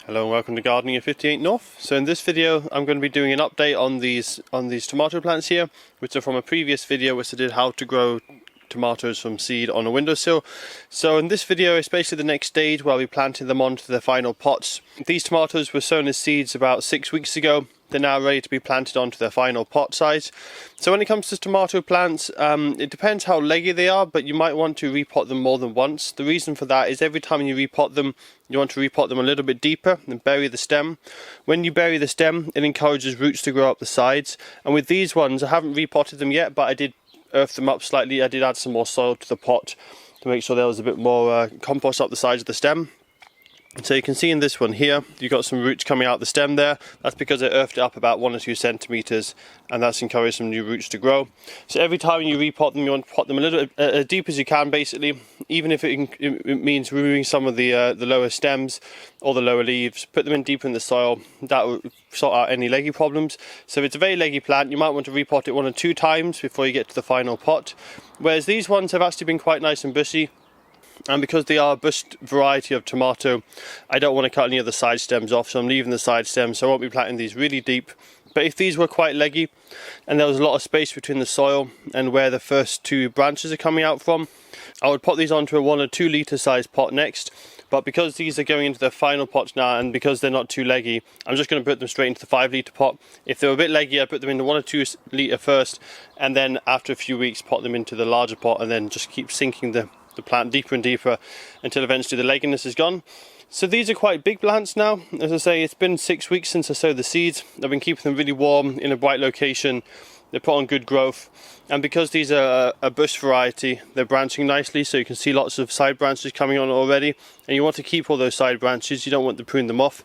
Hello and welcome to Gardening at 58 North. So in this video I'm going to be doing an update on these tomato plants here, which are from a previous video which I did how to grow tomatoes from seed on a windowsill. So in this video it's basically the next stage where we planted them onto the final pots. These tomatoes were sown as seeds about 6 weeks ago. They're now ready to be planted onto their final pot size. So when it comes to tomato plants, it depends how leggy they are, but you might want to repot them more than once. The reason for that is every time you repot them, you want to repot them a little bit deeper and bury the stem. When you bury the stem, it encourages roots to grow up the sides. And with these ones, I haven't repotted them yet, but I did earth them up slightly. I did add some more soil to the pot to make sure there was a bit more compost up the sides of the stem. So you can see in this one here, you've got some roots coming out the stem there. That's because I earthed it up about 1 or 2 centimeters, and that's encouraged some new roots to grow. So every time you repot them, you want to pot them a little as deep as you can, basically. Even if it means removing some of the lower stems or the lower leaves, put them in deeper in the soil. That will sort out any leggy problems. So if it's a very leggy plant, you might want to repot it 1 or 2 times before you get to the final pot. Whereas these ones have actually been quite nice and bushy. And because they are a bushed variety of tomato, I don't want to cut any of the side stems off, so I'm leaving the side stems, so I won't be planting these really deep. But if these were quite leggy and there was a lot of space between the soil and where the first 2 branches are coming out from, I would pot these onto a 1 or 2 litre size pot next. But because these are going into their final pots now, and because they're not too leggy, I'm just going to put them straight into the 5 litre pot. If they were a bit leggy, I'd put them into 1 or 2 litre first, and then after a few weeks pot them into the larger pot, and then just keep sinking the plant deeper and deeper until eventually the legginess is gone. So these are quite big plants now. As I say, it's been 6 weeks since I sowed the seeds. I've been keeping them really warm in a bright location. They put on good growth, and because these are a bush variety, they're branching nicely, so you can see lots of side branches coming on already, and you want to keep all those side branches. You don't want to prune them off.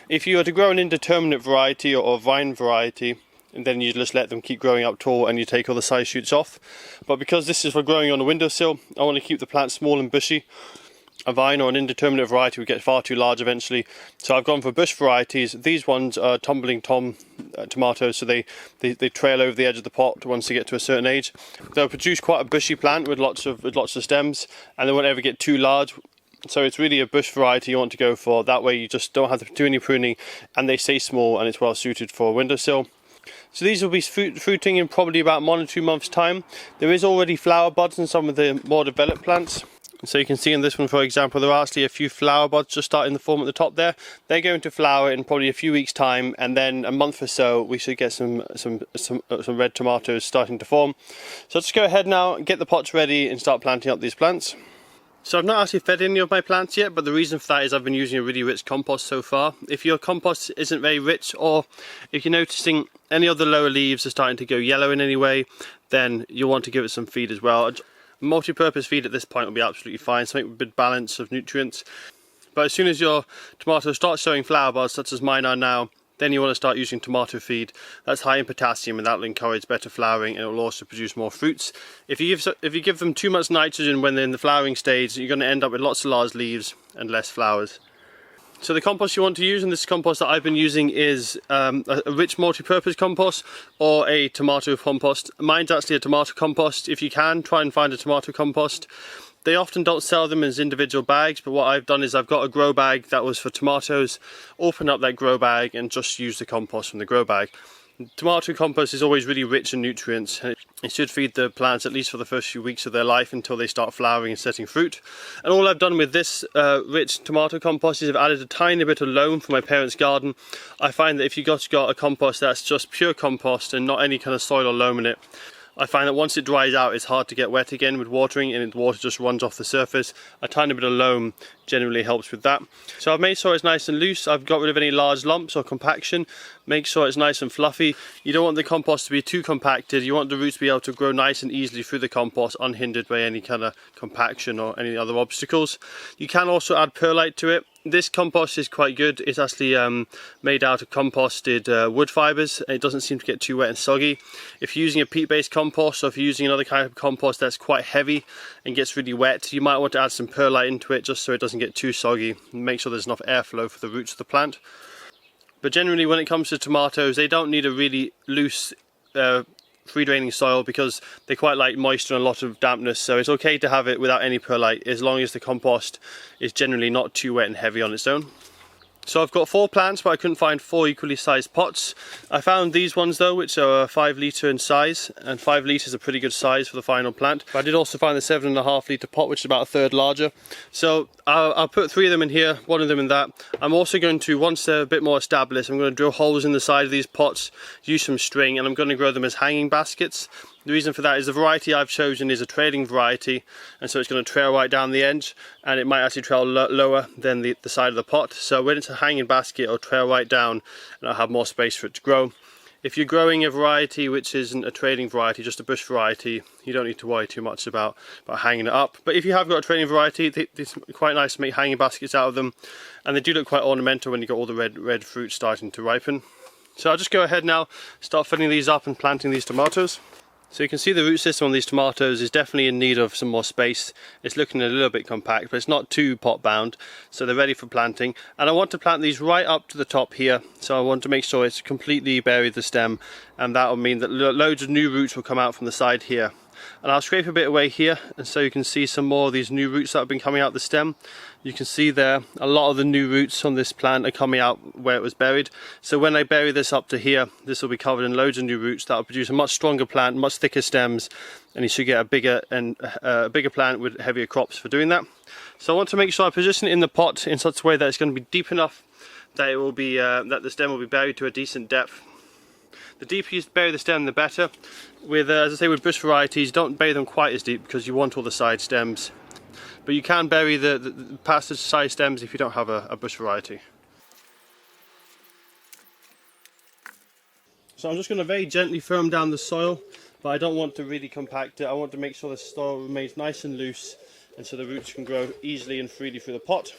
If you were to grow an indeterminate variety or a vine variety, and then you just let them keep growing up tall and you take all the side shoots off. But because this is for growing on a windowsill, I want to keep the plant small and bushy. A vine or an indeterminate variety would get far too large eventually, so I've gone for bush varieties. These ones are Tumbling Tom tomatoes, so they trail over the edge of the pot once they get to a certain age. They'll produce quite a bushy plant with lots of stems, and they won't ever get too large. So it's really a bush variety you want to go for. That way you just don't have to do any pruning, and they stay small, and it's well suited for a windowsill. So these will be fruiting in probably about 1 or 2 months time. There is already flower buds in some of the more developed plants. So you can see in this one, for example, there are actually a few flower buds just starting to form at the top there. They're going to flower in probably a few weeks time, and then a month or so we should get some red tomatoes starting to form. So let's go ahead now, get the pots ready and start planting up these plants. So I've not actually fed any of my plants yet, but the reason for that is I've been using a really rich compost so far. If your compost isn't very rich, or if you're noticing any of the lower leaves are starting to go yellow in any way, then you'll want to give it some feed as well. A multi-purpose feed at this point will be absolutely fine, something with a good balance of nutrients. But as soon as your tomatoes start showing flower buds, such as mine are now, then you want to start using tomato feed. That's high in potassium, and that will encourage better flowering, and it will also produce more fruits. If you give them too much nitrogen when they're in the flowering stage, you're going to end up with lots of large leaves and less flowers. So the compost you want to use, and this compost that I've been using, is a rich multi-purpose compost or a tomato compost. Mine's actually a tomato compost. If you can, try and find a tomato compost. They often don't sell them as individual bags, but what I've done is I've got a grow bag that was for tomatoes, open up that grow bag and just use the compost from the grow bag. Tomato compost is always really rich in nutrients. It should feed the plants at least for the first few weeks of their life until they start flowering and setting fruit. And all I've done with this rich tomato compost is I've added a tiny bit of loam from my parents' garden. I find that if you've got a compost that's just pure compost and not any kind of soil or loam in it, I find that once it dries out, it's hard to get wet again with watering, and the water just runs off the surface. A tiny bit of loam generally helps with that. So I've made sure it's nice and loose. I've got rid of any large lumps or compaction. Make sure it's nice and fluffy. You don't want the compost to be too compacted. You want the roots to be able to grow nice and easily through the compost, unhindered by any kind of compaction or any other obstacles. You can also add perlite to it. This compost is quite good. It's actually made out of composted wood fibres. It doesn't seem to get too wet and soggy. If you're using a peat-based compost, or if you're using another kind of compost that's quite heavy and gets really wet, you might want to add some perlite into it just so it doesn't get too soggy. Make sure there's enough airflow for the roots of the plant. But generally, when it comes to tomatoes, they don't need a really loose free draining soil because they quite like moisture and a lot of dampness, so it's okay to have it without any perlite as long as the compost is generally not too wet and heavy on its own. So I've got 4 plants, but I couldn't find 4 equally sized pots. I found these ones though, which are 5 litre in size, and 5 litres is a pretty good size for the final plant. But I did also find the 7.5 litre pot, which is about a third larger. So I'll put 3 of them in here, 1 of them in that. I'm also going to, once they're a bit more established, I'm going to drill holes in the side of these pots, use some string, and I'm going to grow them as hanging baskets. The reason for that is the variety I've chosen is a trailing variety, and so it's going to trail right down the edge, and it might actually trail lower than the side of the pot. So when it's a hanging basket, it'll trail right down and I'll have more space for it to grow. If you're growing a variety which isn't a trailing variety, just a bush variety, you don't need to worry too much about hanging it up. But if you have got a trailing variety, it's quite nice to make hanging baskets out of them, and they do look quite ornamental when you got all the red fruit starting to ripen. So I'll just go ahead now, start filling these up and planting these tomatoes. So you can see the root system on these tomatoes is definitely in need of some more space. It's looking a little bit compact, but it's not too pot bound, so they're ready for planting. And I want to plant these right up to the top here, so I want to make sure it's completely buried the stem, and that will mean that loads of new roots will come out from the side here. And I'll scrape a bit away here, and so you can see some more of these new roots that have been coming out the stem. You can see there a lot of the new roots on this plant are coming out where it was buried. So when I bury this up to here, this will be covered in loads of new roots that will produce a much stronger plant, much thicker stems, and you should get a bigger plant with heavier crops for doing that. So I want to make sure I position it in the pot in such a way that it's going to be deep enough that it will be that the stem will be buried to a decent depth. The deeper you bury the stem, the better. With, as I say, with bush varieties, don't bury them quite as deep because you want all the side stems. But you can bury the past the side stems if you don't have a bush variety. So I'm just going to very gently firm down the soil, but I don't want to really compact it. I want to make sure the soil remains nice and loose, and so the roots can grow easily and freely through the pot.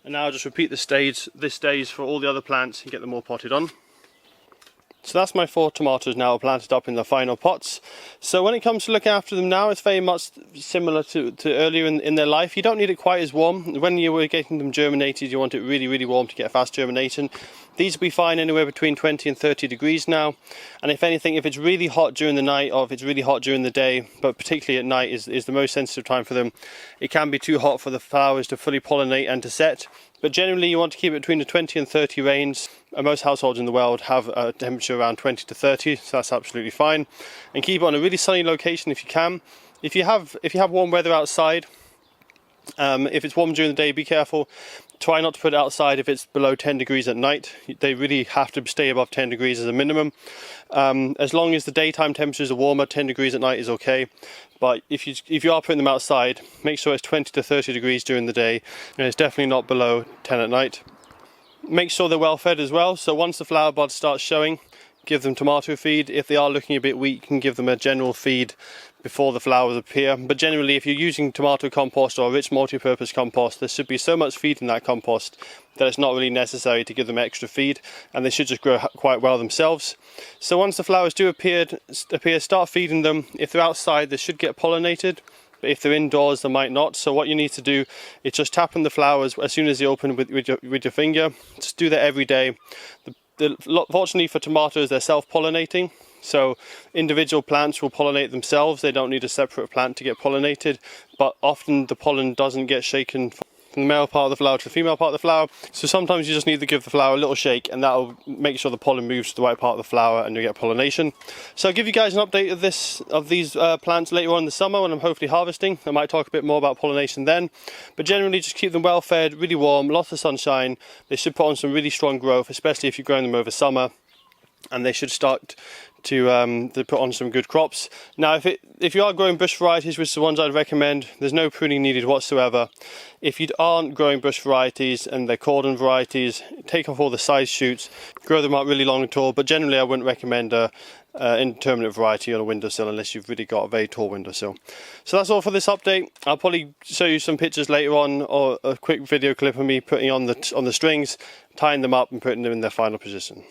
And now I'll just repeat this stage for all the other plants and get them all potted on. So that's my 4 tomatoes now planted up in the final pots. So when it comes to looking after them now, it's very much similar to earlier in their life. You don't need it quite as warm. When you were getting them germinated, you want it really, really warm to get a fast germination. These will be fine anywhere between 20 and 30 degrees now. And if anything, if it's really hot during the night or if it's really hot during the day, but particularly at night is the most sensitive time for them, it can be too hot for the flowers to fully pollinate and to set. But generally you want to keep it between the 20 and 30 range. Most households in the world have a temperature around 20 to 30, so that's absolutely fine. And keep it on a really sunny location if you can. If you have warm weather outside, if it's warm during the day, be careful. Try not to put it outside if it's below 10 degrees at night. They really have to stay above 10 degrees as a minimum. As long as the daytime temperatures are warmer, 10 degrees at night is okay. But if you are putting them outside, make sure it's 20 to 30 degrees during the day, and it's definitely not below 10 at night. Make sure they're well fed as well, so once the flower buds start showing, give them tomato feed. If they are looking a bit weak, you can give them a general feed before the flowers appear. But generally, if you're using tomato compost or a rich multi-purpose compost, there should be so much feed in that compost that it's not really necessary to give them extra feed, and they should just grow quite well themselves. So once the flowers do appear, start feeding them. If they're outside, they should get pollinated. But if they're indoors, they might not. So what you need to do is just tap on the flowers as soon as they open with your finger. Just do that every day. Fortunately for tomatoes, they're self-pollinating. So individual plants will pollinate themselves. They don't need a separate plant to get pollinated. But often the pollen doesn't get shaken from the male part of the flower to the female part of the flower. So sometimes you just need to give the flower a little shake, and that'll make sure the pollen moves to the right part of the flower and you get pollination. So I'll give you guys an update of these plants later on in the summer when I'm hopefully harvesting. I might talk a bit more about pollination then. But generally just keep them well fed, really warm, lots of sunshine. They should put on some really strong growth, especially if you're growing them over summer. And they should start to put on some good crops. Now if you are growing bush varieties, which are the ones I'd recommend, there's no pruning needed whatsoever. If you aren't growing bush varieties and they're cordon varieties, take off all the side shoots, grow them up really long and tall, but generally I wouldn't recommend an indeterminate variety on a windowsill unless you've really got a very tall windowsill. So that's all for this update. I'll probably show you some pictures later on, or a quick video clip of me putting on the strings, tying them up and putting them in their final position.